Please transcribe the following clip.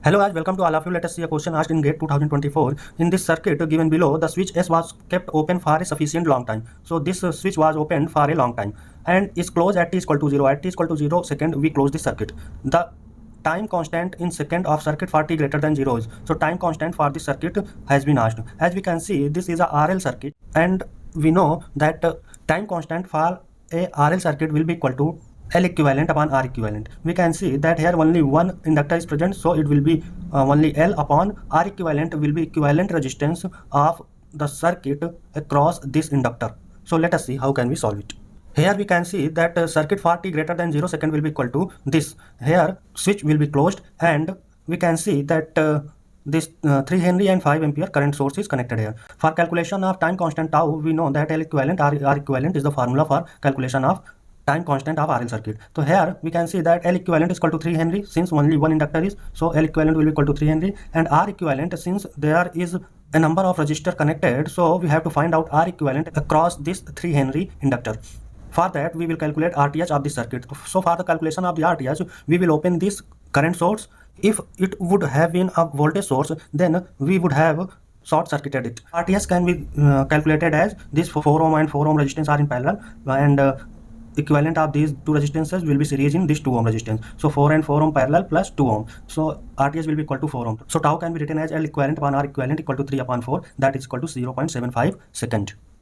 Hello guys, welcome to all of you. Let us see a question asked in GATE 2024. In this circuit given below, the switch S was kept open for a sufficient long time. So this switch was opened for a long time and is closed at t is equal to 0. At t is equal to 0 second, we close this circuit. The time constant in second of circuit for t greater than 0 is. So time constant for this circuit has been asked. As we can see, this is a RL circuit and we know that time constant for a RL circuit will be equal to L equivalent upon R equivalent. We can see that here only one inductor is present, so it will be only L upon R equivalent will be equivalent resistance of the circuit across this inductor. So let us see how can we solve it. Here we can see that circuit for t greater than 0 second will be equal to this. Here switch will be closed and we can see that this 3 Henry and 5 ampere current source is connected here. For calculation of time constant tau, we know that L equivalent R equivalent is the formula for calculation of time constant of RL circuit. So here we can see that L equivalent is equal to 3 Henry since only one inductor is, so L equivalent will be equal to 3 Henry, and R equivalent since there is a number of resistor connected, so we have to find out R equivalent across this 3 Henry inductor. For that we will calculate RTH of this circuit. So for the calculation of the RTH, we will open this current source. If it would have been a voltage source, then we would have short circuited it. RTH can be calculated as this 4 ohm and 4 ohm resistance are in parallel, and equivalent of these two resistances will be series in this 2 ohm resistance. So 4 and 4 ohm parallel plus 2 ohm. So RTH will be equal to 4 ohm. So tau can be written as L equivalent upon R equivalent equal to 3 upon 4, that is equal to 0.75 second.